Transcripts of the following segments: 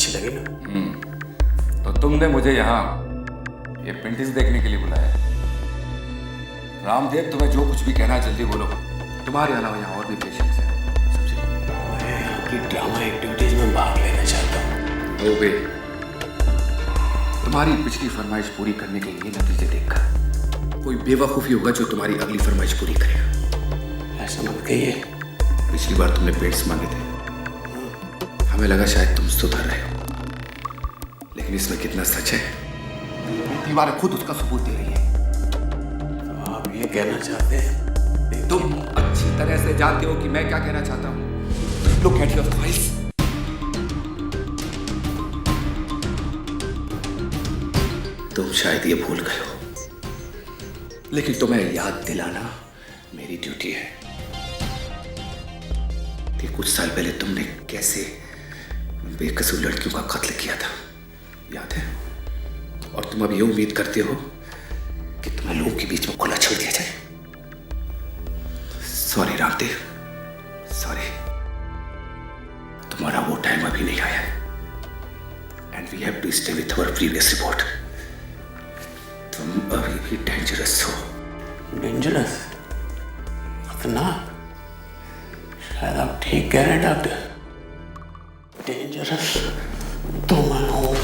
अच्छी लगी ना? तो तुमने मुझे यहाँ ये पेंटिंग्स देखने के लिए बुलाया है। रामदेव, तुम्हें जो कुछ भी कहना है जल्दी बोलो। तुम्हारे अलावा यहाँ और भी पेशेंट्स हैं। समझे? मैं यहाँ की ड्रामा एक्टिविटीज में भाग लेना चाहता हूँ। ओबे, तुम्हारी पिछली फरमाइश पूरी करने के लिए नतीजे देखकर कोई बेवकूफ़ी होगा जो तुम्हारी अगली फरमाइश पूरी करेगा। ऐसा मत कहिए। पिछली बार तुमने पेंट्स मांगे थे, हमें लगा शायद तुम सुधर रहे हो, लेकिन इसमें कितना सच है दीवारें खुद उसका सबूत दे रही है। तो आप ये कहना चाहते हैं? तुम अच्छी तरह से जानते हो कि मैं क्या कहना चाहता हूं। Look at your files. तुम शायद ये भूल गए हो, लेकिन तुम्हें याद दिलाना मेरी ड्यूटी है कि कुछ साल पहले तुमने कैसे बेकसूर लड़कियों का कत्ल किया था, याद है? और तुम अब ये उम्मीद करते हो कि तुम्हें लोगों के बीच में खुला छोड़ दिया जाए। सॉरी रामदेव, सॉरी, तुम्हारा वो टाइम अभी नहीं आया and we have to stay with our previous report. तुम अभी भी डेंजरस हो। डेंजरस? खतरनाक? शायद आप ठीक कह रहे हैं डॉक्टर। डेंजरस तो मैं हूँ।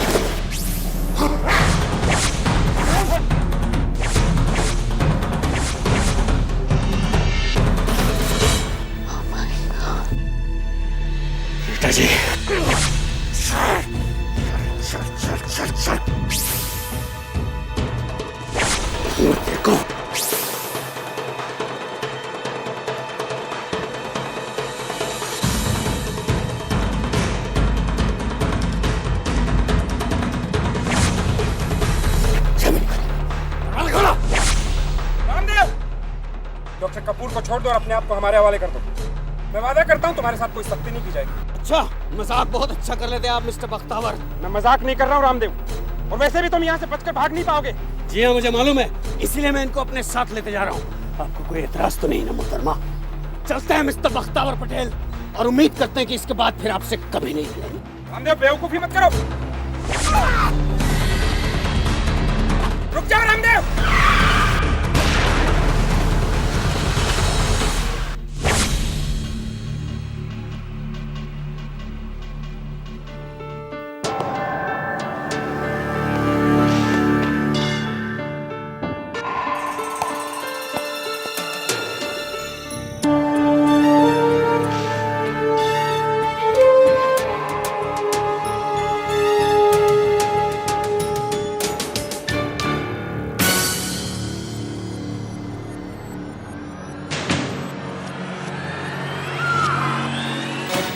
बेटा जी, चल। देखो, डॉक्टर कपूर को छोड़ दो और अपने आप को हमारे हवाले कर दो। मैं वादा करता हूँ तुम्हारे साथ कोई सख्ती नहीं की जाएगी। अच्छा, मजाक बहुत अच्छा कर लेते हैं आप मिस्टर बख्तावर। मैं मजाक नहीं कर रहा हूँ रामदेव, और वैसे भी तुम यहाँ से बचकर भाग नहीं पाओगे। जी हाँ, मुझे मालूम है, इसीलिए मैं इनको अपने साथ लेते जा रहा हूँ। आपको कोई एतराज तो नहीं ना मोहतरमा? चलते हैं मिस्टर बख्तावर पटेल, और उम्मीद करते हैं कि इसके बाद फिर आपसे कभी नहीं मिलेंगे। रामदेव, बेवकूफी मत करो। रुक जाओ रामदेव।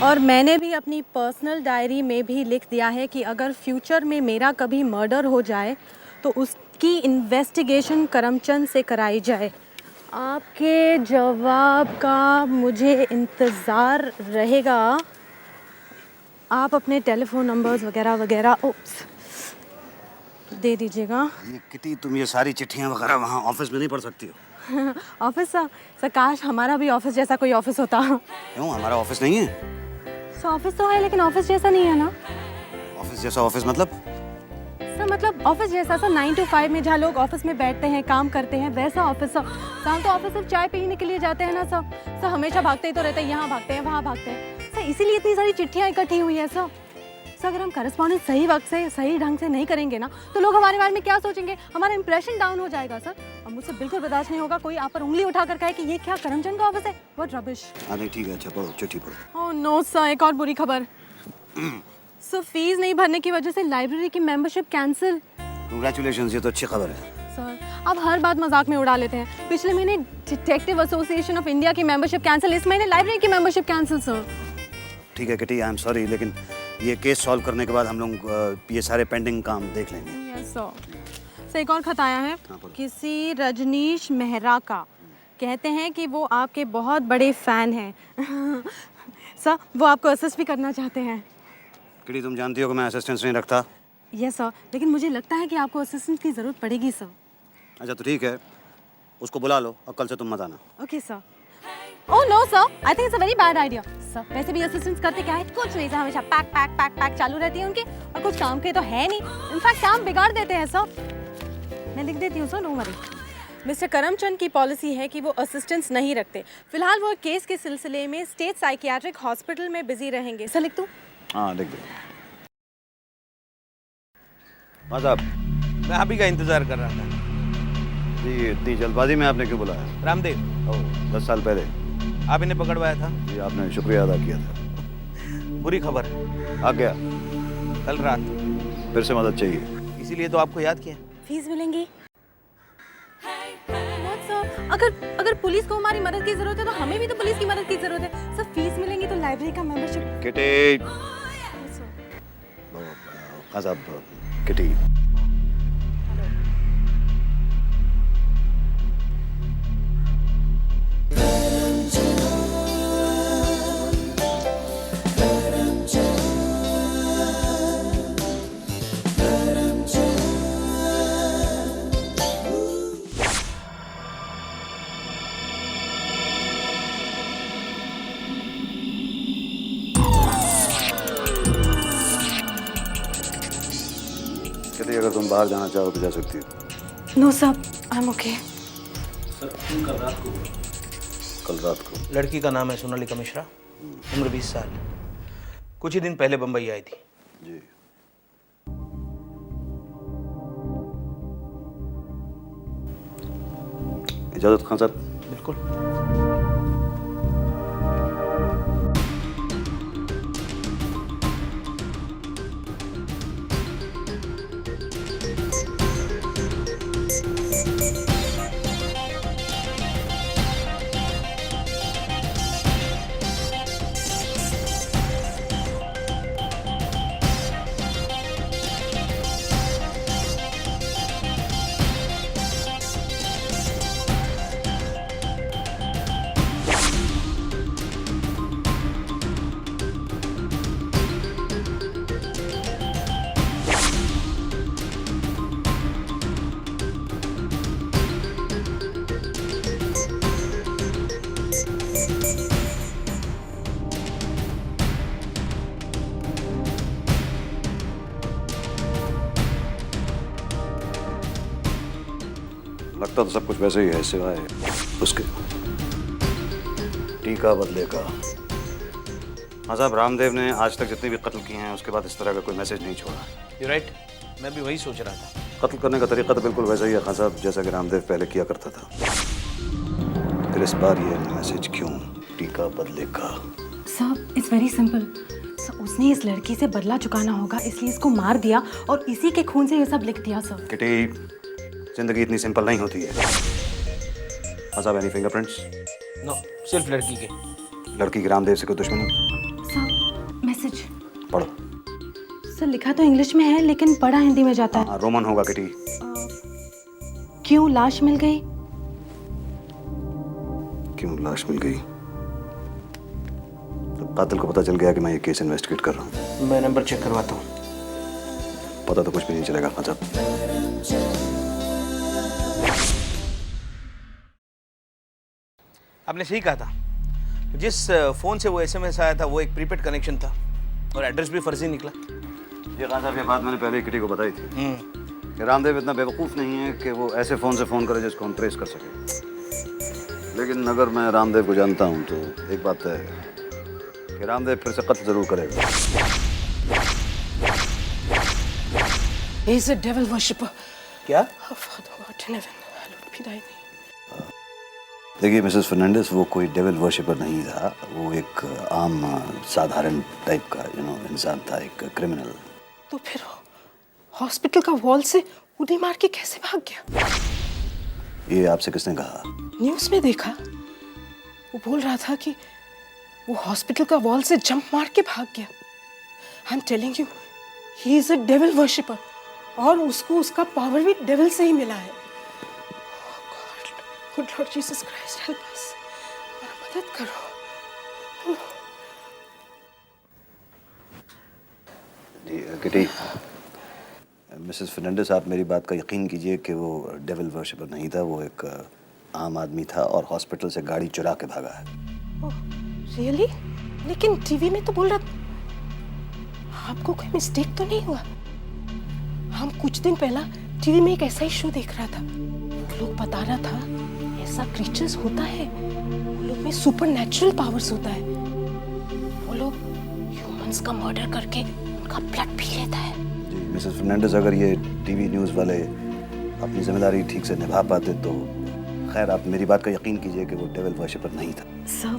और मैंने भी अपनी पर्सनल डायरी में भी लिख दिया है कि अगर फ्यूचर में मेरा कभी मर्डर हो जाए तो उसकी इन्वेस्टिगेशन करमचंद से कराई जाए। आपके जवाब का मुझे इंतज़ार रहेगा। आप अपने टेलीफोन नंबर्स वगैरह वगैरह दे दीजिएगा। ये किटी, तुम ये सारी चिट्ठियां वगैरह वहाँ ऑफिस में नहीं पढ़ सकती हो? ऑफिस सर, काश हमारा भी ऑफिस जैसा कोई ऑफिस होता। क्यों, हमारा ऑफिस नहीं है? सर ऑफिस तो है, लेकिन ऑफिस जैसा नहीं है ना। ऑफिस जैसा ऑफिस मतलब? सर मतलब ऑफिस जैसा सर, 9 to 5 में जहाँ लोग ऑफिस में बैठते हैं, काम करते हैं, वैसा ऑफिस सर। हम तो ऑफिस सिर्फ चाय पीने के लिए जाते हैं ना सर। सर हमेशा भागते ही तो रहते हैं, यहाँ भागते हैं, वहाँ भागते हैं सर, इसीलिए इतनी सारी चिट्ठियाँ इकट्ठी हुई है सर। सर अगर हम करस्पॉन्डेंस सही वक्त से सही ढंग से नहीं करेंगे ना, तो लोग हमारे बारे में क्या सोचेंगे, हमारा इंप्रेशन डाउन हो जाएगा सर। और मुझसे बिल्कुल बर्दाश्त नहीं होगा कोई आप पर उंगली उठाकर कहे कि ये क्या करमचंद का ऑफिस है। What rubbish. हाँ नहीं ठीक है, अच्छा पढ़ो, चिट्ठी पढ़ो। ओह नो सर, एक और बुरी खबर। सर फीस नहीं भरने की वजह से लाइब्रेरी की मेंबरशिप कैंसिल। कंग्रेचुलेशंस, ये तो अच्छी खबर है। सर आप हर बात मजाक में उड़ा लेते हैं। पिछले महीने डिटेक्टिव एसोसिएशन ऑफ इंडिया की मेंबरशिप कैंसिल, इस महीने लाइब्रेरी की मेंबरशिप कैंसिल सर। ठीक है किटी, आई एम सॉरी, लेकिन ये केस सॉल्व करने के बाद हम लोग ये सारे पेंडिंग काम देख लेंगे। Yes sir. एक और खत आया है किसी रजनीश मेहरा का। कहते हैं कि वो आपके बहुत बड़े फैन हैं। सर वो आपको असिस्ट भी करना चाहते हैं। किटी, तुम जानती हो कि मैं असिस्टेंस नहीं रखता। यस सर, लेकिन मुझे लगता है कि आपको असिस्टेंट की ज़रूरत पड़ेगी सर। अच्छा तो ठीक है, उसको बुला लो और कल से तुम मत आना। Okay sir. Oh no sir, I think it's a very bad idea. Sir वैसे भी असिस्टेंट्स करते क्या है, कुछ नहीं सर, हमेशा पैक पैक पैक पैक चालू रहती है उनकी, और कुछ काम के तो है नहीं, इनफैक्ट काम बिगाड़ देते हैं सर। मैं लिख देती हूँ sir, no worry. Mister Karamchand की पॉलिसी है कि वो असिस्टेंट्स नहीं रखते। फिलहाल वो केस के सिलसिले में स्टेट साइकियाट्रिक हॉस्पिटल में बिजी रहेंगे। सर लिख दूँ? हाँ लिख दे। हाँ साहब, मैं आप ही का इंतजार कर रहा था। जी इतनी जल्दबाजी में आपने क्यों बुलाया? रामदेव, 10 साल पहले आप इन्हें पकड़वाया था। जी आपने शुक्रिया अदा किया था। बुरी खबर, आ गया, कल रात, फिर से मदद चाहिए। इसीलिए तो आपको याद किया। फीस मिलेंगी? अगर पुलिस को हमारी मदद की जरूरत है तो हमें भी तो पुलिस की मदद की जरूरत है। सर फीस मिलेंगी तो लाइब्रेरी का मेंबरशिप। किटी, हाँ साहब, किटी। किटी, अगर तुम बाहर जाना चाहो तो जा सकती हो। No sir, I am okay. कल रात को लड़की का नाम है सोनालिका मिश्रा, उम्र 20 साल, कुछ ही दिन पहले बंबई आई थी। जी इजाजत खान साहब। बिल्कुल। लगता तो सब कुछ वैसे ही है, सिवाय उसके टीका बदले का। हाँ साहब, रामदेव ने आज तक जितने भी कत्ल किए हैं उसके बाद इस तरह का कोई मैसेज नहीं छोड़ा। यू राइट, मैं भी वही सोच रहा था। कत्ल करने का तरीका तो बिल्कुल वैसा ही है खान साहब, जैसा कि रामदेव पहले किया करता था। फिर इस बार ये मैसेज क्यों, टीका बदले का? Sir it's very simple. Sir उसने इस लड़की से बदला चुकाना होगा, इसलिए इसको मार दिया और इसी के खून से ये सब लिख दिया। सर किटी, जिंदगी इतनी सिंपल नहीं होती है। हाँ साहब, एनी फिंगरप्रिंट्स? नो, सिर्फ लड़की के। लड़की की रामदेव से कोई दुश्मनी? सर मैसेज पढ़ो। सर लिखा तो इंग्लिश में है लेकिन पढ़ा हिंदी में जाता है। हाँ, रोमन होगा किटी। क्यों लाश मिल गई? क्यों लाश मिल गई? तो कातिल को पता चल गया कि मैं ये केस इन्वेस्टिगेट कर रहा हूँ। मैं नंबर चेक करवाता हूँ। पता तो कुछ भी नहीं चलेगा खान साहब। आपने सही कहा था, जिस फोन से वो एसएमएस आया था वो एक प्रीपेड कनेक्शन था और एड्रेस भी फर्जी निकला। ये खान साहब, ये बात मैंने पहले ही किटी को बताई थी कि रामदेव इतना बेवकूफ़ नहीं है कि वो ऐसे फ़ोन से फ़ोन करे जिसको हम ट्रेस कर सके। लेकिन अगर मैं रामदेव को जानता हूँ तो एक बात है कि रामदेव फिर से कत्ल जरूर करेगा। He is a devil worshipper. क्या? Our Father who art in heaven, hallowed be thy name. देखिए मिसेस फर्नांडिस, वो कोई डेविल वर्शिपर नहीं था, वो एक आम साधारण टाइप का इंसान था, एक क्रिमिनल। तो फिर हॉस्पिटल का वॉल से उड़ी मार के कैसे भाग गया? ये आपसे किसने कहा? न्यूज़ में देखा, वो बोल रहा था कि वो हॉस्पिटल का वॉल से जंप मार के भाग गया। I am telling you, he is a devil worshipper और उसको उसका पावर भी डेविल से ही मिला है। Good Lord Jesus Christ, help us, मदद करो। जी किटी, मिसेस फर्नांडिस, आप मेरी बात का यकीन कीजिए कि वो डेविल वर्शिपर नहीं था, वो एक आम आदमी था और हॉस्पिटल से गाड़ी चुरा के भागा है। रियली? लेकिन टीवी में तो बोल रहा आपको कोई मिस्टेक तो नहीं हुआ? हम कुछ दिन पहला टीवी में एक ऐसा ही शो देख रहा था। वो लोग बता रहा था ऐसा क्रीचर्स होता है, वो लोग में सुपरनैचुरल पावर्स होता है। वो लोग ह्यूमंस का मर्डर करके उनका ब्लड पी लेता है। जी मिसेस फर्नांडिस, अगर ये टीवी न्यूज़ वाले अपनी जिम्मेदारी ठीक से निभा पाते तो खैर, आप मेरी बात का यकीन कीजिए कि वो डेविल वर्शिपर नहीं था। Sir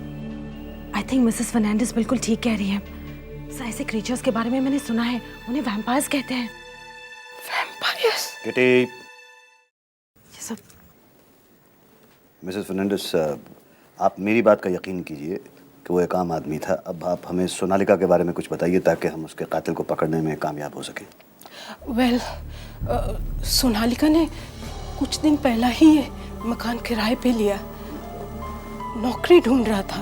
I think Mrs Fernandes बिल्कुल ठीक कह रही है। सर ऐसे क्रीचर्स के बारे में मैंने सुना है, उन्हें वैम्पायर्स कहते हैं। वैम्पायर्स? किटी। ये सब मिसेस फर्नांडिस, आप मेरी बात का यकीन कीजिए कि वो एक आम आदमी था। अब आप हमें सोनालिका के बारे में कुछ बताइए ताकि हम उसके कातिल को पकड़ने में कामयाब हो सकें। वेल, सोनालिका ने कुछ दिन पहला ही ये मकान किराए पे लिया। नौकरी ढूंढ रहा था।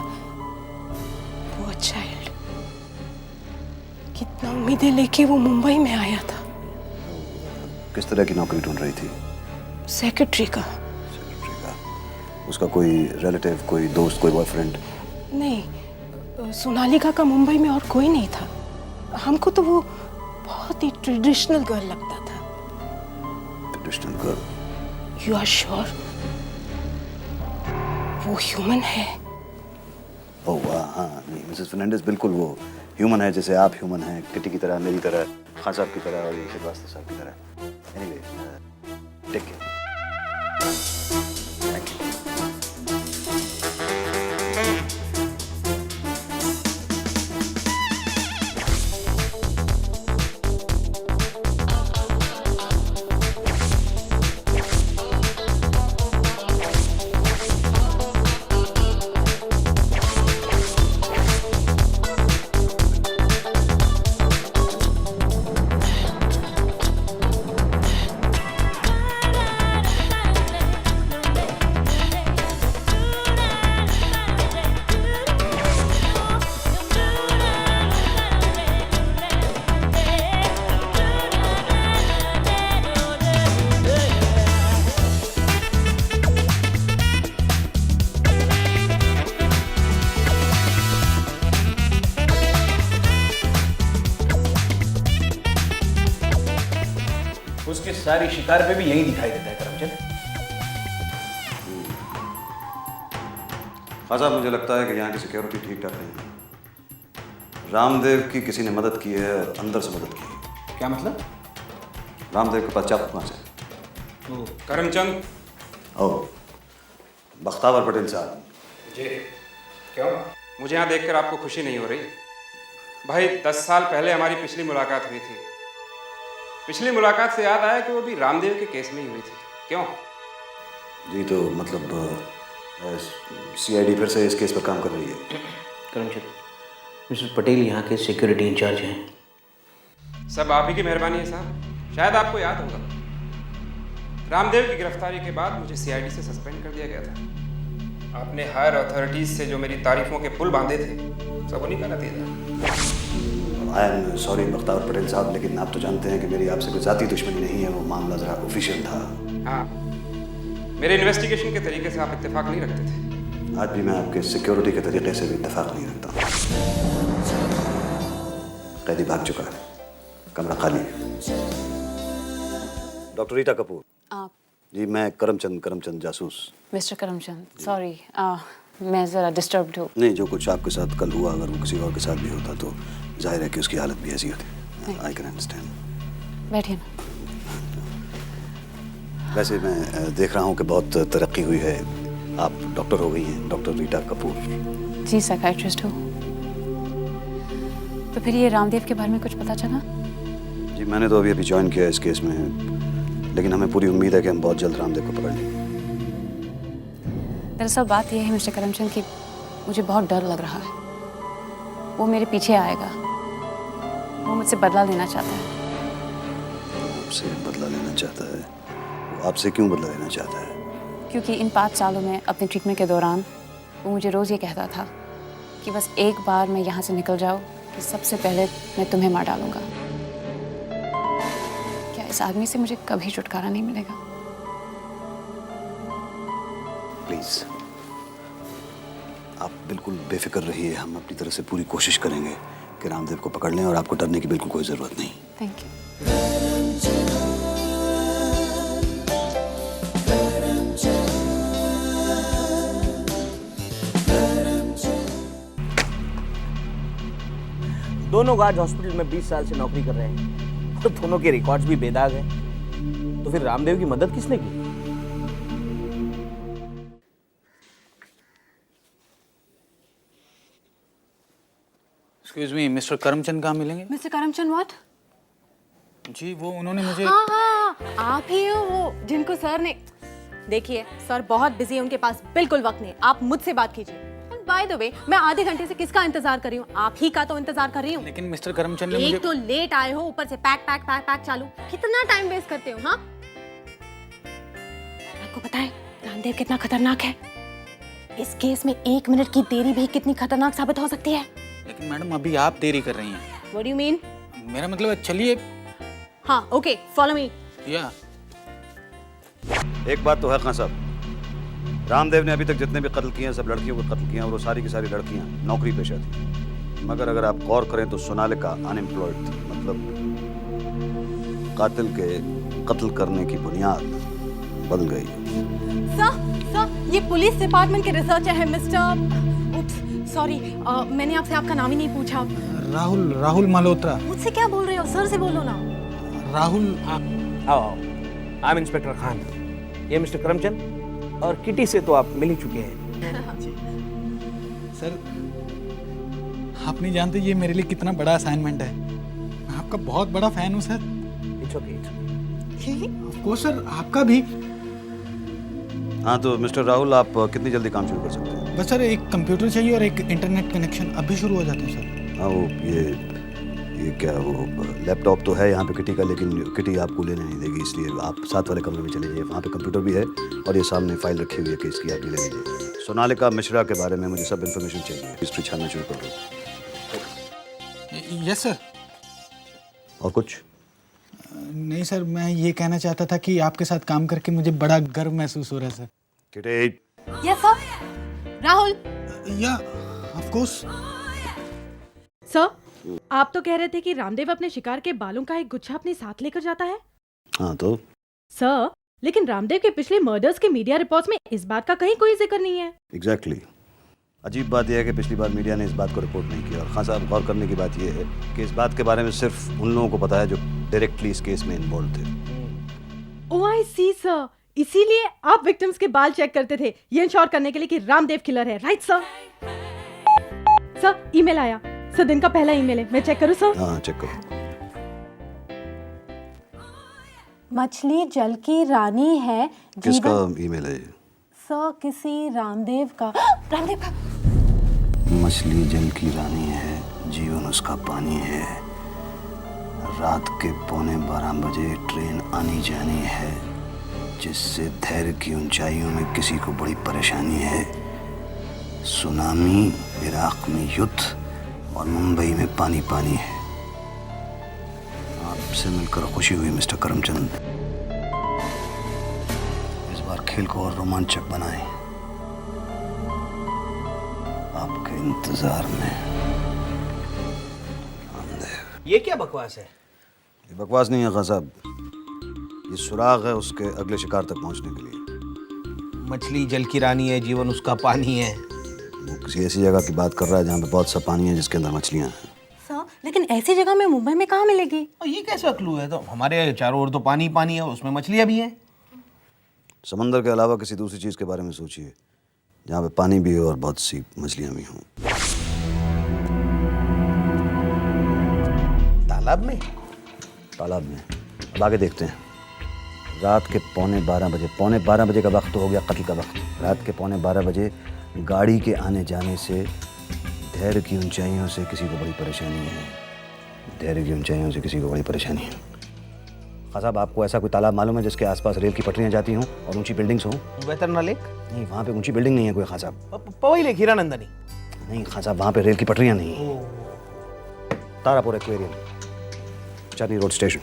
वो चाइल्ड कितना उम्मीदें लेके वो मुंबई में आया था। किस तरह की नौकरी ढूंढ रही थी? सेक्रेटरी का। सेक्रेटरी का। उसका कोई रिलेटिव, कोई दोस्त, कोई बॉयफ्रेंड? नहीं, सोनालिका का मुंबई में और कोई नहीं था। हमको तो वो बहुत ही ट्रेडिशनल गर्ल लगता था। Traditional girl? You are sure वो ह्यूमन है? ओह वाह, हाँ नहीं मिसेस फर्नांडिस, बिल्कुल वो ह्यूमन है, जैसे आप ह्यूमन हैं, किटी की तरह, मेरी तरह, खान साहब की तरह और ये श्रीवास्तव साहब की तरह। Anyway, take care. Thank you. उसके सारी शिकार पे भी यही दिखाई देता है करमचंद। हाँ साहब, मुझे लगता है कि यहाँ की सिक्योरिटी ठीक ठाक नहीं है। रामदेव की किसी ने मदद की है और अंदर से मदद की है। क्या मतलब? रामदेव के पास चाकू कहाँ से? करमचंद। ओह, बख्तावर पटेल साहब। जी क्यों? मुझे यहाँ देखकर आपको खुशी नहीं हो रही? भाई 10 साल पहले हमारी पिछली मुलाकात हुई थी। पिछली मुलाकात से याद आया कि वो भी रामदेव के केस में ही हुई थी। क्यों? जी तो मतलब सीआईडी फिर से इस केस पर काम कर रही है। करमचंद, मिस्टर पटेल यहाँ के सिक्योरिटी इंचार्ज हैं। सब आप ही की मेहरबानी है साहब। शायद आपको याद होगा, रामदेव की गिरफ्तारी के बाद मुझे सीआईडी से सस्पेंड कर दिया गया था। आपने हायर अथॉरिटीज से जो मेरी तारीफों के पुल बांधे थे, सब उन्हीं का नतीजा। I am sorry Bakhtawar Patel साहब, लेकिन आप तो जानते हैं कि मेरी आपसे कोई ज़ाती दुश्मनी नहीं है। वो मामला ज़रा ऑफिशियल था। हाँ, मेरे इन्वेस्टिगेशन के तरीके से आप इत्तेफाक नहीं रखते थे। आज भी मैं आपके सिक्योरिटी के तरीके से भी इत्तेफाक नहीं रखता हूँ। कैदी भाग चुका है, कमरा खाली है। डॉक्टर रीटा कपूर। आप? जी मैं करमचंद जासूस। मिस्टर करमचंद, सॉरी, मैं ज़रा डिस्टर्ब्ड हूँ। नहीं, जो कुछ आपके साथ कल हुआ अगर वो किसी और के साथ भी होता तो जाहिर है कि उसकी हालत भी ऐसी होती। I can understand. बैठिए ना। वैसे मैं देख रहा हूँ कि बहुत तरक्की हुई है। आप डॉक्टर हो गई हैं, डॉक्टर रीटा कपूर। जी साइकियाट्रिस्ट हूँ। तो फिर ये रामदेव के बारे में कुछ पता चला? जी मैंने तो अभी ज्वाइन किया इस केस में, लेकिन हमें पूरी उम्मीद है कि हम बहुत जल्द रामदेव को पकड़ लेंगे। दरअसल बात यह है मिस्टर करमचंद कि मुझे बहुत डर लग रहा है। वो मेरे पीछे आएगा। वो मुझसे बदला लेना चाहता है। आपसे बदला लेना चाहता है? वो आपसे क्यों बदला लेना चाहता है? क्योंकि इन 5 सालों में अपने ट्रीटमेंट के दौरान वो मुझे रोज़ ये कहता था कि बस एक बार मैं यहाँ से निकल जाऊँ कि सबसे पहले मैं तुम्हें मार डालूँगा। क्या इस आदमी से मुझे कभी छुटकारा नहीं मिलेगा? प्लीज आप बिल्कुल बेफिक्र रहिए, हम अपनी तरफ से पूरी कोशिश करेंगे कि रामदेव को पकड़ लें और आपको डरने की बिल्कुल कोई ज़रूरत नहीं। Thank you. दोनों गार्ड हॉस्पिटल में 20 साल से नौकरी कर रहे हैं तो दोनों के रिकॉर्ड्स भी बेदाग हैं। तो फिर रामदेव की मदद किसने की? एक्सक्यूज मी, मिस्टर करमचंद कहाँ मिलेंगे? Mister Karamchand what? जी वो उन्होंने मुझे हाँ हाँ, आप ही हो वो जिनको सर ने। देखिए सर बहुत बिजी है, उनके पास बिल्कुल वक्त नहीं, आप मुझसे बात कीजिए। बाय द वे, मैं आधे घंटे से किसका इंतजार कर रही हूँ? आप ही का तो इंतजार कर रही हूँ। लेकिन मिस्टर करमचंद ने मुझे एक तो लेट आए हो, ऊपर से पैक पैक पैक पैक चालू। कितना टाइम वेस्ट करते हो? हाँ, आपको पता है रामदेव कितना खतरनाक है? इस केस में 1 मिनट की देरी भी कितनी खतरनाक साबित हो सकती है। लेकिन मैडम अभी आप देरी कर रही हैं। What do you mean? मेरा मतलब है चलिए। हाँ ओके, फॉलो मी। या एक बात तो है खान साहब, रामदेव ने अभी तक जितने भी कत्ल किए हैं सब लड़कियों को कत्ल किए हैं और वो सारी की सारी लड़कियां नौकरी पेशा थी। मगर अगर आप गौर करें तो सोनालिका अनएम्प्लॉयड थी, मतलब कातिल के कत्ल करने की बुनियाद बन गई। सर ये पुलिस डिपार्टमेंट के रिसर्चर है मिस्टर, उप्स सॉरी, मैंने आपसे आपका नाम ही नहीं पूछा। राहुल मल्होत्रा। मुझसे क्या बोल रहे हो? सर से बोलो ना। राहुल। आओ, आई एम इंस्पेक्टर खान, ये मिस्टर करमचंद, और किटी से तो आप मिल ही चुके हैं। सर आप नहीं जानते ये मेरे लिए कितना बड़ा असाइनमेंट है। मैं आपका बहुत बड़ा फैन हूँ sir. It's okay. Of course sir, आपका भी। हाँ तो मिस्टर राहुल, आप कितनी जल्दी काम शुरू कर सकते हैं? बस सर एक कंप्यूटर चाहिए और एक इंटरनेट कनेक्शन, अभी शुरू हो जाते हैं सर। हाँ वो ये क्या वो लैपटॉप तो है यहाँ पे किटी का, लेकिन किटी आपको लेने नहीं देगी, इसलिए आप साथ वाले कमरे में चले जाइए, वहाँ पे कंप्यूटर भी है और ये सामने फाइल रखी हुई है केस की, आप ये ले लीजिए। सोनालिका मिश्रा के बारे में मुझे सब इन्फॉर्मेशन चाहिए, हिस्ट्री छानना शुरू कर दो। Yes sir. और कुछ? नहीं सर, मैं ये कहना चाहता था कि आपके साथ काम करके मुझे बड़ा गर्व महसूस हो रहा है sir. Kitty. Yes sir. Rahul. या ऑफ कोर्स। सर आप तो कह रहे थे कि रामदेव अपने शिकार के बालों का एक गुच्छा अपने साथ लेकर जाता है। हाँ तो सर लेकिन रामदेव के पिछले मर्डर्स के मीडिया रिपोर्ट्स में इस बात का कहीं कोई जिक्र नहीं है। एग्जैक्टली। अजीब बात यह है कि पिछली बार मीडिया ने इस बात को रिपोर्ट नहीं किया, और खान साहब गौर करने की बात यह है कि इस बात के बारे में सिर्फ उन लोगों को पता है जो डायरेक्टली इस केस में इन्वॉल्व थे। ओह आई सी सर, इसीलिए आप विक्टिम्स के बाल चेक करते थे, ये इंश्योर करने के लिए कि रामदेव किलर है, राइट सर? सर ईमेल आया सर, दिन का पहला ईमेल है, मैं चेक करूं सर? हाँ चेक करो। मछली जल की रानी है। किसका ईमेल है ये? सर किसी रामदेव का। रामदेव का। मछली जल की रानी है, जीवन उसका पानी है, रात के 11:15 बजे ट्रेन आनी जानी है, जिससे धैर्य की ऊंचाइयों में किसी को बड़ी परेशानी है, सुनामी, इराक में युद्ध और मुंबई में पानी पानी है। आपसे मिलकर खुशी हुई मिस्टर करमचंद। इस बार खेल को और रोमांचक बनाएं। आपके इंतजार में रामदेव। ये क्या बकवास है? ये बकवास नहीं है खान साहब, ये सुराग है उसके अगले शिकार तक पहुंचने के लिए। मछली जल की रानी है, जीवन उसका पानी है। वो किसी ऐसी जगह की बात कर रहा है जहाँ पे बहुत सा पानी है जिसके अंदर मछलियाँ हैं। सर लेकिन ऐसी जगह में मुंबई में कहाँ मिलेगी? ये कैसा क्लू है? तो हमारे चारों ओर तो पानी पानी है, उसमें मछलियाँ भी हैं। समंदर के अलावा किसी दूसरी चीज़ के बारे में सोचिए जहाँ पे पानी भी हो और बहुत सी मछलियाँ भी हों। तालाब में? तालाब में। अब आगे देखते हैं। रात के 11:15 बजे का वक्त तो हो गया कत्ल का वक्त। रात के 11:15 बजे गाड़ी के आने जाने से धैर्य की ऊंचाइयों से किसी को बड़ी परेशानी है। धैर्य की ऊंचाइयों से किसी को बड़ी परेशानी है। खान साहब आपको ऐसा कोई तालाब मालूम है जिसके आसपास रेल की पटरियां जाती हों और ऊंची बिल्डिंग्स हों? वैतरना लेक? नहीं, वहाँ पे ऊंची बिल्डिंग नहीं है कोई खान साहब। पवई लेक, हीरानंदनी? नहीं खान साहब, वहाँ पे रेल की पटरियां नहीं है। तारापुर एक्वेरियम, चांदनी रोड स्टेशन।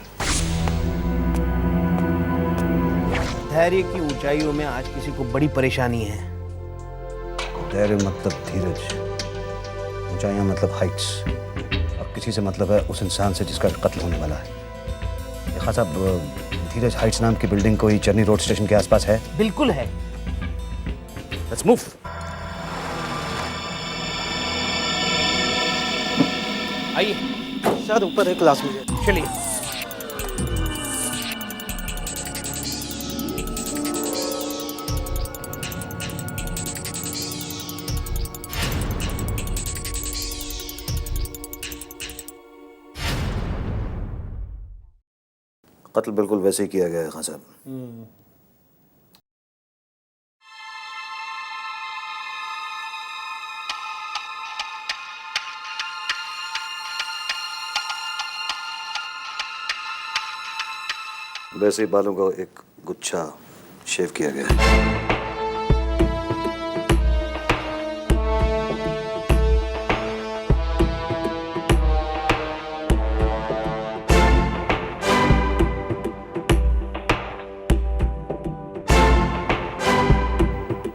धैर्य की ऊंचाइयों में आज किसी को बड़ी परेशानी है। धैर्य मतलब धीरज, ऊंचाइयां मतलब हाइट्स, और किसी से मतलब है उस इंसान से जिसका कत्ल होने वाला है। ये खान साहब, धीरज हाइट्स नाम की बिल्डिंग कोई चरनी रोड स्टेशन के आसपास है? बिल्कुल है। Let's move. आइए। शायद ऊपर है क्लास में। चलिए। कत्ल बिल्कुल वैसे ही किया गया है खान साहब। वैसे ही बालों का एक गुच्छा शेव किया गया है।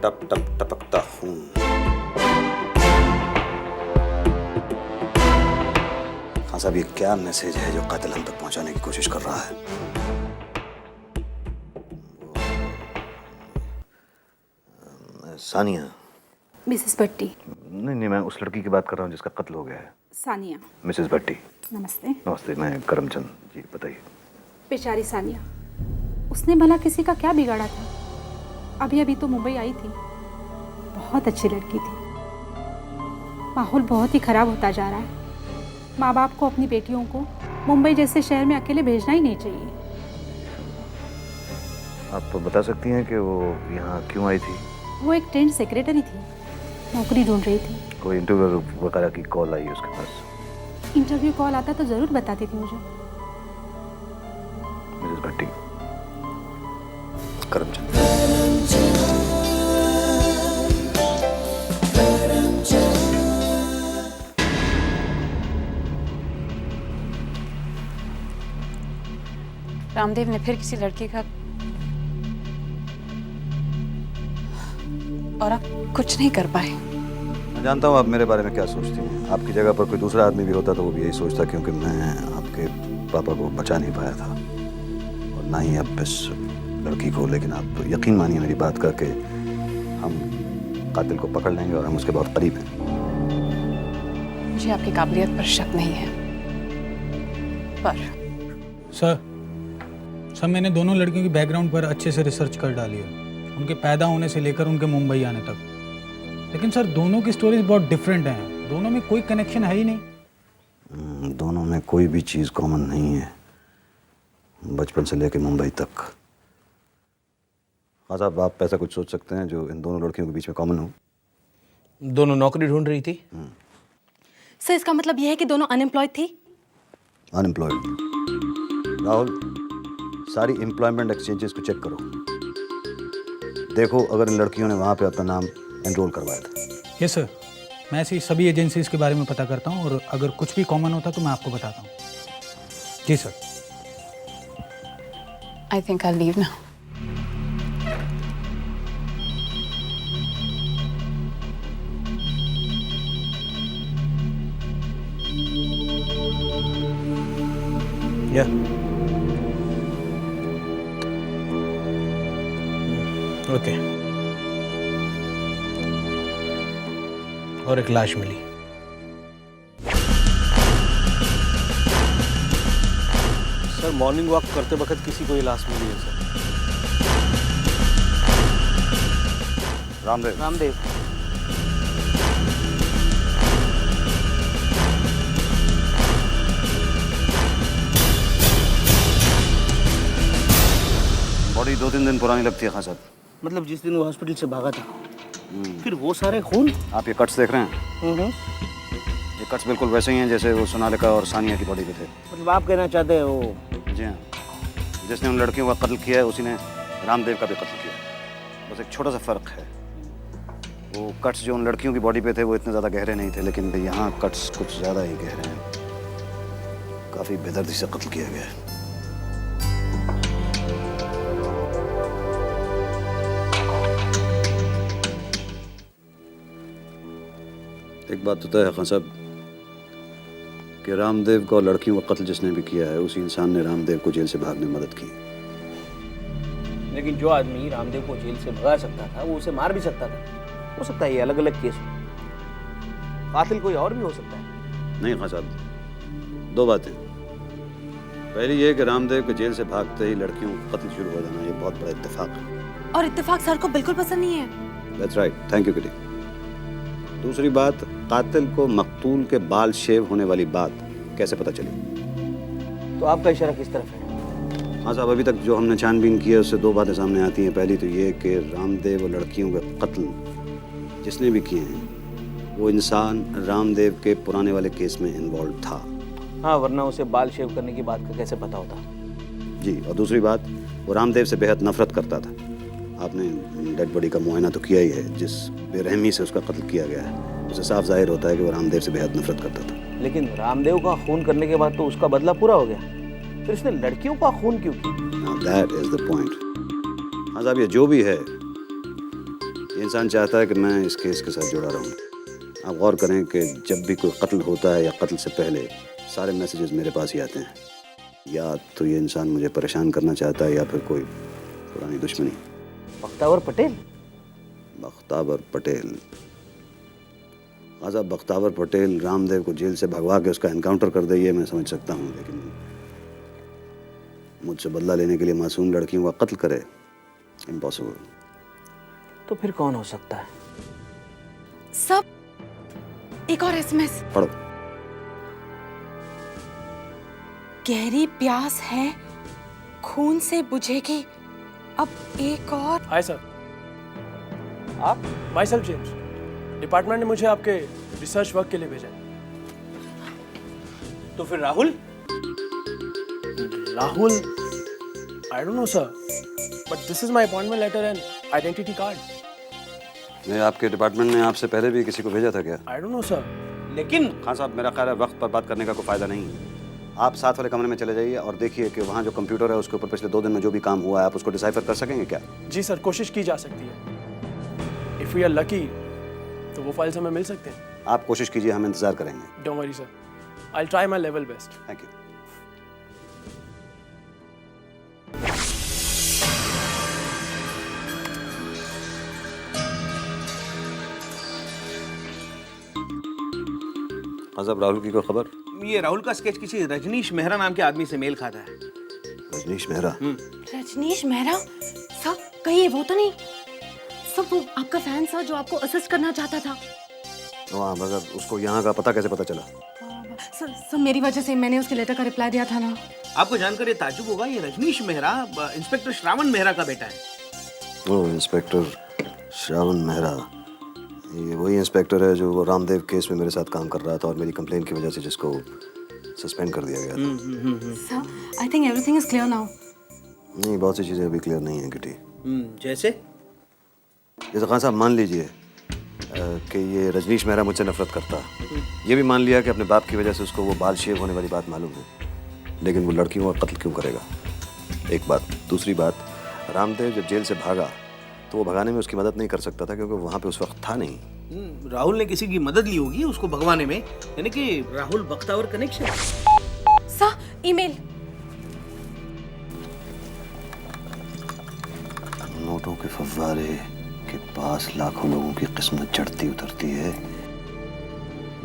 टप टप टपकता खून। खान साहब, ये क्या मैसेज है जो कातिल हम तक पहुंचाने की कोशिश कर रहा है? सानिया। मिसेस भट्टी। नहीं, मैं उस लड़की की बात कर रहा हूँ जिसका कत्ल हो गया है। सानिया। मिसेस भट्टी। नमस्ते। नमस्ते, मैं करमचंद जी, बताइए। बेचारी सानिया, उसने भला किसी का क्या बिगाड़ा था? अभी अभी तो मुंबई आई थी, बहुत अच्छी लड़की थी। माहौल बहुत ही खराब होता जा रहा है। माँ बाप को अपनी बेटियों को मुंबई जैसे शहर में अकेले भेजना ही नहीं चाहिए। आप बता सकती हैं कि वो यहाँ क्यों आई थी? वो एक ट्रेंड सेक्रेटरी थी, नौकरी ढूंढ रही थी। कोई इंटरव्यू वगैरह की कॉल आई उसके पास? इंटरव्यू कॉल आता तो ज़रूर बताती थी मुझे। मिसेस भट्टी, करमचंद। रामदेव ने फिर किसी लड़की का, और आप कुछ नहीं कर पाए। मैं जानता हूँ आप मेरे बारे में क्या सोचती हैं। आपकी जगह पर कोई दूसरा आदमी भी होता तो वो भी यही सोचता, क्योंकि मैं आपके पापा को बचा नहीं पाया था, और ना ही अब इस लड़की को। लेकिन आप यकीन मानिए मेरी बात करके, हम कातिल को पकड़ लेंगे और हम उसके बहुत करीब हैं। मुझे आपकी काबिलियत पर शक नहीं है, पर सर मैंने दोनों लड़कियों की बैकग्राउंड पर अच्छे से रिसर्च कर डाली है, उनके पैदा होने से लेकर उनके मुंबई आने तक। लेकिन सर, दोनों की स्टोरीज बहुत डिफरेंट हैं, दोनों में कोई कनेक्शन है ही नहीं। दोनों में कोई भी चीज़ कॉमन नहीं है, बचपन से लेकर मुंबई तक। हाँ साहब, आप ऐसा कुछ सोच सकते हैं जो इन दोनों लड़कियों के बीच में कॉमन हो? दोनों नौकरी ढूंढ रही थी। सर इसका मतलब यह है कि दोनों अनएम्प्लॉयड थी? अनएम्प्लॉयड। राहुल, सारी एम्प्लॉयमेंट एक्सचेंजेस को चेक करो, देखो अगर इन लड़कियों ने वहाँ पे अपना नाम एनरोल करवाया था। यस सर, मैं ऐसी सभी एजेंसीज के बारे में पता करता हूँ, और अगर कुछ भी कॉमन होता तो मैं आपको बताता हूँ। जी sir. I think I leave now. Yeah okay. और एक लाश मिली। सर मॉर्निंग वॉक करते वक्त किसी को ये लाश मिली है सर। रामदेव। बॉडी 2-3 दिन पुरानी लगती है खान साहब। मतलब जिस दिन वो हॉस्पिटल से भागा था, फिर वो सारे खून। आप ये कट्स देख रहे हैं? ये कट्स बिल्कुल वैसे ही हैं जैसे वो सोनालिका और सानिया की बॉडी पे थे। मतलब आप कहना चाहते हैं वो? जी हाँ, जिसने उन लड़कियों का कत्ल किया है उसी ने रामदेव का भी कत्ल किया है। बस एक छोटा सा फ़र्क है, वो कट्स जो उन लड़कियों की बॉडी पे थे वो इतने ज़्यादा गहरे नहीं थे, लेकिन यहाँ कट्स कुछ ज़्यादा ही गहरे हैं। काफ़ी बेदर्दी से कत्ल किया गया है। एक बात तो तय है खान साहब कि रामदेव को और लड़कियों का कत्ल जिसने भी किया है उसी इंसान ने रामदेव को जेल से भागने में मदद की। लेकिन जो आदमी रामदेव को जेल से भगा सकता था वो उसे मार भी सकता था। हो सकता है ये अलग अलग केस हो, कातिल कोई और भी हो सकता है। नहीं खान साहब, दो बातें। पहली ये कि रामदेव के जेल से भागते ही लड़कियों का कत्ल शुरू हो जाना, ये बहुत बड़ा इत्तेफाक है और इत्तेफाक सर को बिल्कुल पसंद नहीं है। That's right, thank you kitty. दूसरी बात, कातिल को मकतूल के बाल शेव होने वाली बात कैसे पता चली? तो आपका इशारा किस तरफ है? हाँ साहब, अभी तक जो हमने छानबीन की है उससे दो बातें सामने आती हैं। पहली तो ये कि रामदेव और लड़कियों के कत्ल जिसने भी किए हैं वो इंसान रामदेव के पुराने वाले केस में इन्वॉल्व था। हाँ, वरना उसे बाल शेव करने की बात का कैसे पता होता? जी, और दूसरी बात, वो रामदेव से बेहद नफरत करता था। आपने डेड बॉडी का मुआयना तो किया ही है, जिस बेरहमी से उसका कत्ल किया गया है उसे साफ जाहिर होता है कि वो रामदेव से बेहद नफरत करता था। लेकिन रामदेव का खून करने के बाद तो उसका बदला पूरा हो गया, फिर उसने लड़कियों का खून क्यों किया? Now that is the point। हाँ साहब, ये जो भी है, ये इंसान चाहता है कि मैं इस केस के साथ जुड़ा रहूं। आप गौर करें कि जब भी कोई कत्ल होता है या कत्ल से पहले सारे मैसेजेस मेरे पास ही आते हैं। या तो ये इंसान मुझे परेशान करना चाहता है या फिर कोई पुरानी दुश्मनी। बख्तावर पटेल? बख्तावर पटेल? हाँ साहब, बख्तावर पटेल रामदेव को जेल से भगवा के उसका एनकाउंटर कर दे, ये मैं समझ सकता हूँ, लेकिन मुझसे बदला लेने के लिए मासूम लड़कियों का कत्ल करे, इम्पॉसिबल। तो फिर कौन हो सकता है? सब एक और एसएमएस। पढ़ो। गहरी प्यास है, खून से बुझेगी अब एक और। हाय सर, आप? My self James. डिपार्टमेंट ने मुझे आपके रिसर्च वर्क के लिए भेजा। तो फिर Rahul? Rahul, I don't know sir, but this is my appointment letter and identity card. नहीं, आपके डिपार्टमेंट ने आपसे पहले भी किसी को भेजा था क्या? आई डोंट नो सर। लेकिन खान साहब, मेरा ख्याल है वक्त पर बात करने का कोई फायदा नहीं है। आप साथ वाले कमरे में चले जाइए और देखिए कि वहाँ जो कंप्यूटर है उसके ऊपर पिछले 2 दिन में जो भी काम हुआ है आप उसको डिसाइफर कर सकेंगे क्या? जी सर, कोशिश की जा सकती है। इफ वी आर लकी तो वो फाइल्स हमें मिल सकते हैं। आप कोशिश कीजिए, हम इंतजार करेंगे। Don't worry sir, I will try my level best. Thank you. हाँ साहब, राहुल की कोई खबर? ये राहुल का स्केच किसी रजनीश मेहरा नाम के आदमी से मेल खाता है। रजनीश मेहरा? रजनीश मेहरा? सर कहीं ये वो तो नहीं? सब वो आपका फैन सर जो आपको असिस्ट करना चाहता था। हाँ, मगर उसको यहाँ का पता कैसे पता चला? सर मेरी वजह से मैंने उसके लेटर का रिप्लाई दिया था ना। आपको जानकर ये ताज्जुब होगा, ये रजनीश मेहरा इंस्पेक्टर श्रावण मेहरा का बेटा है। ओह, इंस्पेक्टर श्रावण मेहरा। ये वही इंस्पेक्टर है जो वो रामदेव केस में मेरे साथ काम कर रहा था और मेरी कंप्लेंट की वजह से जिसको सस्पेंड कर दिया गया था। Sir I think everything is clear now. नहीं, बहुत सी चीज़ें अभी क्लियर नहीं है किटी। जैसे खान साहब, मान लीजिए कि ये रजनीश मेहरा मुझसे नफरत करता है। ये भी मान लिया कि अपने बाप की वजह से उसको वो बाल शेव होने वाली बात मालूम है, लेकिन वो लड़कियों का कत्ल क्यों करेगा? एक बात। दूसरी बात, रामदेव जब जेल से भागा तो वो भगाने में उसकी मदद नहीं कर सकता था क्योंकि वहाँ पे उस वक्त था नहीं। राहुल ने किसी की मदद ली होगी उसको भगवाने में, यानी कि Rahul Bakhtawar connection. Sir email. नोटों के फव्वारे के पास लाखों लोगों की किस्मत चढ़ती उतरती है।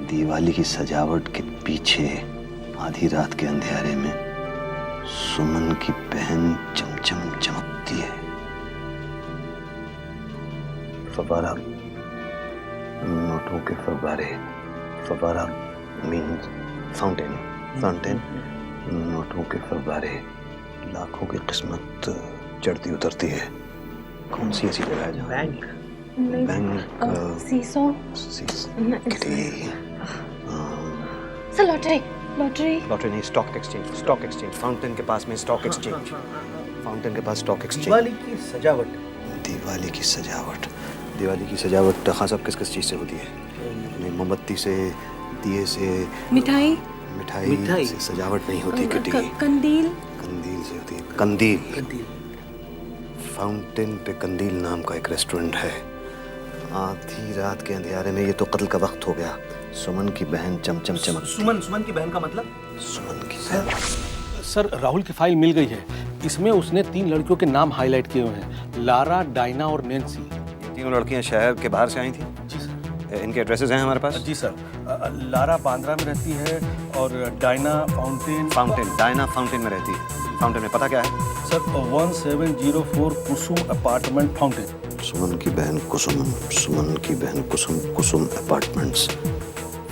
दिवाली की सजावट के पीछे आधी रात के अंधेरे में सुमन की बहन चमचम चमकती है। फव्वारा, नोटों के फव्वारे। फव्वारा मीन्स फाउंटेन। फाउंटेन, नोटों के फव्वारे, लाखों की किस्मत चढ़ती उतरती है। कौन सी ऐसी जगह है जहाँ बैंक? बैंक सीसो। Sir lottery. लॉटरी? लॉटरी नहीं, stock exchange. Stock exchange, fountain के पास में स्टॉक एक्सचेंज। फाउंटेन के पास स्टॉक एक्सचेंज। दिवाली की सजावट। दिवाली की सजावट। दिवाली की सजावट खान साहब किस किस चीज़ से होती है? नहीं, मोमबत्ती से, दिए से, मिठाई। मिठाई से सजावट नहीं होती किटी। कंदील। कंदील से होती है। कंदील। फाउंटेन पे कंदील नाम का एक रेस्टोरेंट है। आधी रात के अंधेरे में, ये तो कत्ल का वक्त हो गया, सुमन की बहन चमचम चमक। सुमन की बहन का मतलब? सुमन की सर राहुल की फाइल मिल गई है। इसमें उसने 3 लड़कियों के नाम हाईलाइट किए हुए हैं, लारा, डायना और नैन्सी। तीनों लड़कियां शहर के बाहर से आई थी? जी सर। इनके एड्रेसेस हैं हमारे पास? जी सर। लारा बांद्रा में रहती है और डायना डायना फाउंटेन में रहती है। फाउंटेन में पता क्या है? सर 1704 कुसुम अपार्टमेंट फाउंटेन। सुमन की बहन कुसुम कुसुम अपार्टमेंट्स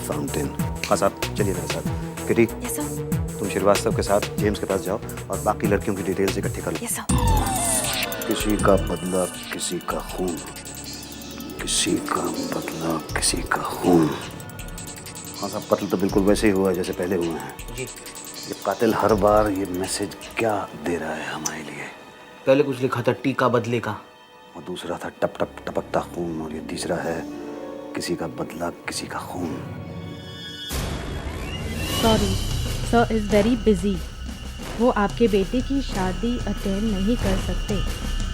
फाउंटेन। हाँ साहब, चलिए मेरे साथ। Kitty, yes sir. तुम श्रीवास्तव के साथ जेम्स के पास जाओ और बाकी लड़कियों की डिटेल्स इकट्ठी कर लो। Yes sir. किसी का बदला किसी का खून, किसी का बदला किसी का खून। हाँ साहब, कत्ल तो बिल्कुल वैसे ही हुआ है जैसे पहले हुए हैं जी। ये कातिल हर बार ये मैसेज क्या दे रहा है हमारे लिए? पहले कुछ लिखा था टीका बदले का, और दूसरा था टप टप टपकता खून, और ये तीसरा है किसी का बदला किसी का खून। Sorry, sir is very busy. वो आपके बेटे की शादी अटेंड नहीं कर सकते।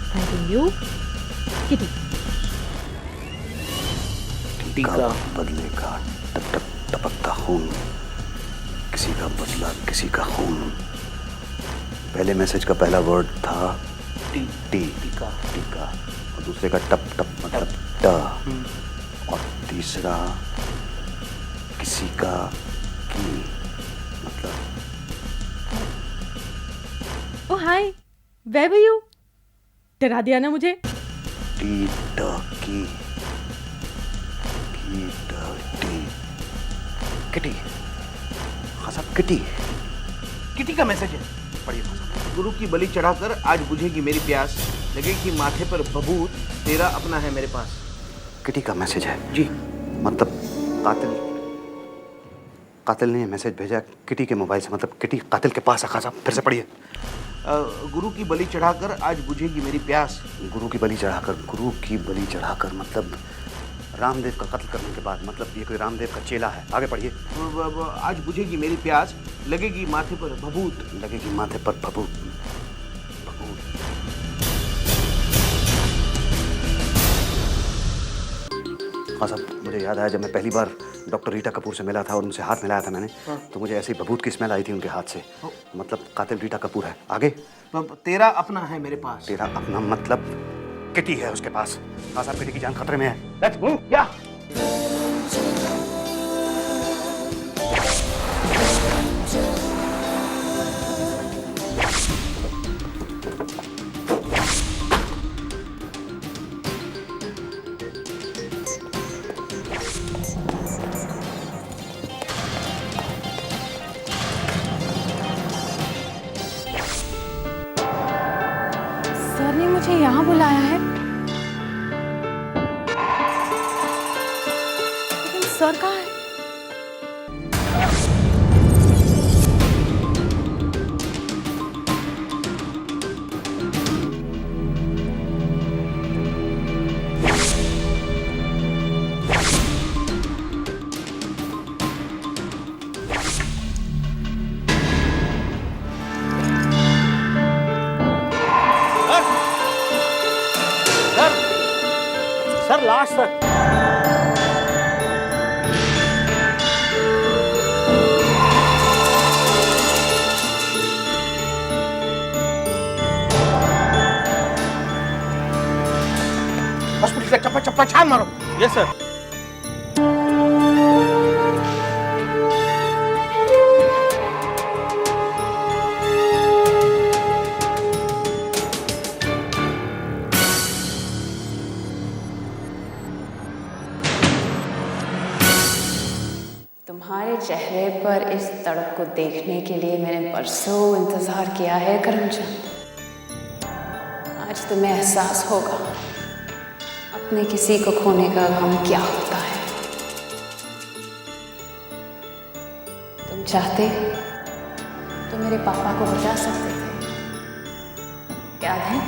Thank you. किटी। टीका बदले का टप टप टपकता खून, किसी का बदला किसी का खून। पहले मैसेज का पहला वर्ड था टी, टीका, और दूसरे का टप टप मतलब ट, और तीसरा किसी का की मतलब। ओ हाय, वेयर वर यू? डरा दिया ना मुझे। टी ट की ट टी। किटी। हाँ साहब, किटी का मैसेज है। पढ़िए। गुरु की बलि चढ़ाकर आज बुझेगी मेरी प्यास, लगेगी माथे पर बबूत, तेरा अपना है मेरे पास। किटी का मैसेज है जी। मतलब कातिल ने ये मैसेज भेजा किटी के मोबाइल से, मतलब किटी कातिल के पास है। साहब फिर से पढ़िए। गुरु की बलि चढ़ाकर आज बुझेगी मेरी प्यास। गुरु की बलि चढ़ाकर मतलब रामदेव का कत्ल करने के बाद, मतलब ये कोई रामदेव का चेला है। आगे पढ़िए। आज बुझेगी मेरी प्यास, लगेगी माथे पर बबूत। हाँ साहब, मुझे याद आया जब मैं पहली बार डॉक्टर रीटा कपूर से मिला था और उनसे हाथ मिलाया था मैंने, तो मुझे ऐसी बबूत की स्मेल आई थी उनके हाथ से। मतलब कातिल रीटा कपूर है। आगे। तेरा अपना है मेरे पास। तेरा अपना मतलब किटी है उसके पास। हाँ साहब, किटी की जान खतरे में है। Let's move. या सर ने मुझे यहाँ बुलाया है, लेकिन सर कहाँ है? Sir last sir. हॉस्पिटल का चप्पा चप्पा छान मारो। Yes sir. तुम्हारे चेहरे पर इस तड़प को देखने के लिए मैंने बरसों इंतजार किया है करमचंद। आज तुम्हें एहसास होगा अपने किसी को खोने का गम क्या होता है। तुम चाहते तो मेरे पापा को बचा सकते थे, याद है?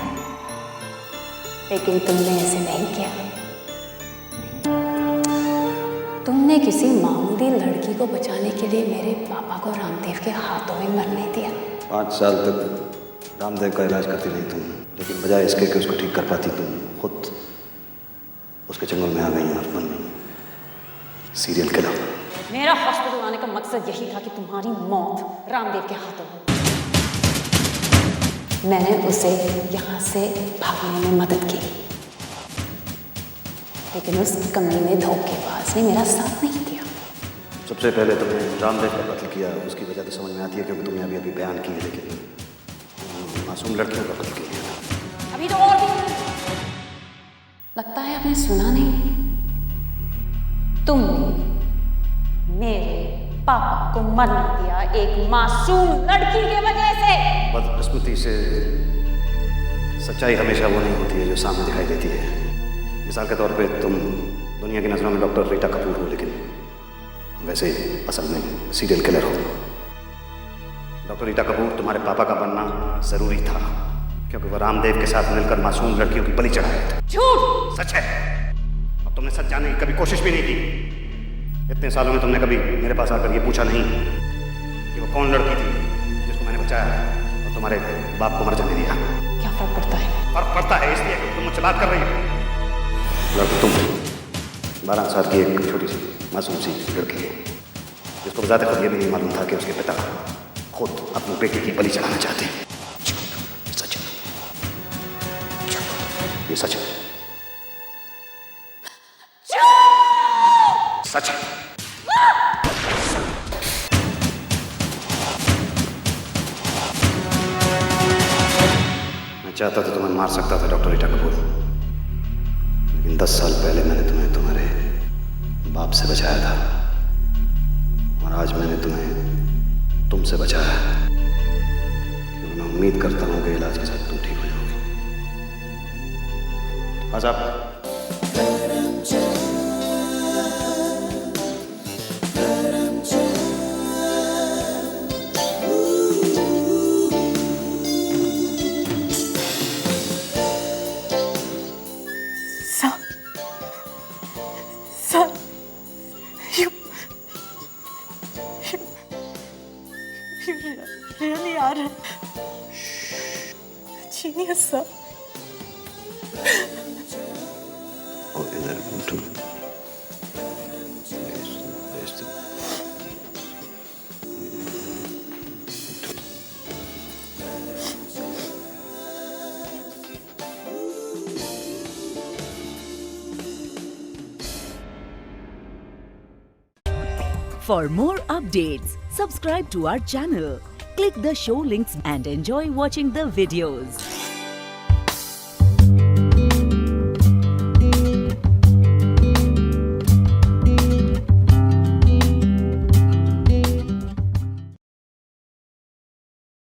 लेकिन तुमने ऐसे नहीं किया। तुमने किसी मामूली लड़की को बचाने के लिए मेरे पापा को रामदेव के हाथों में मरने दिया। 5 साल तक रामदेव का इलाज करती रही तुम, लेकिन बजाय इसके कि उसको ठीक कर पाती, तुम खुद उसके चंगुल में आ गई और बन गई सीरियल किलर। मेरा हॉस्पिटल आने का मकसद यही था कि तुम्हारी मौत रामदेव के हाथों हो। मैंने उसे यहाँ से भागने में मदद की, लेकिन उस कमीने धोखेबाज ने मेरा साथ नहीं दिया। सबसे पहले तुमने रामदेव का कत्ल किया, उसकी वजह तो समझ में आती है क्योंकि तुमने अभी बयान की है, लेकिन मासूम लड़कियों का कत्ल किया। अभी तो और भी लगता है आपने सुना नहीं। तुमने मेरे पापा को मरने दिया एक मासूम लड़की के वजह से। बदकिस्मती से सच्चाई हमेशा वो नहीं होती है जो सामने दिखाई देती है। मिसाल के तौर पे तुम दुनिया की नज़रों में डॉक्टर रीटा कपूर हो, लेकिन वैसे असल में सीरियल किलर हो। डॉक्टर रीटा कपूर तुम्हारे पापा का बनना जरूरी था क्योंकि वो रामदेव के साथ मिलकर मासूम लड़कियों की बलि चढ़ाए थे। झूठ! सच है, और तुमने सच जानने की कभी कोशिश भी नहीं की। इतने सालों में तुमने कभी मेरे पास आकर ये पूछा नहीं कि वो कौन लड़की थी जिसको मैंने बचाया और तुम्हारे बाप को मर जाने दिया। क्या फर्क पड़ता है? फर्क पड़ता है इसलिए कि तुम मुझसे बात कर रही हो। लड़की तुम 12 साल की एक छोटी सी मासूम सी लड़की है जिसको ज़्यादा खुद ये भी नहीं मालूम था कि उसके पिता खुद अपनी बेटी की बलि चढ़ाना चाहते हैं। सच है, ये सच है, सच है। मैं चाहता था तुम्हें मार सकता था डॉक्टर रीटा कपूर, लेकिन 10 साल पहले मैंने तुम्हें तुम्हारे बाप से बचाया था और आज मैंने तुम्हें तुमसे बचाया क्योंकि मैं उम्मीद करता हूँ कि इलाज के साथ तुम ठीक हो जाओगे। आज आप really are a genius, sir. Okay, then, too. For more updates, subscribe to our channel, click the show links and enjoy watching the videos.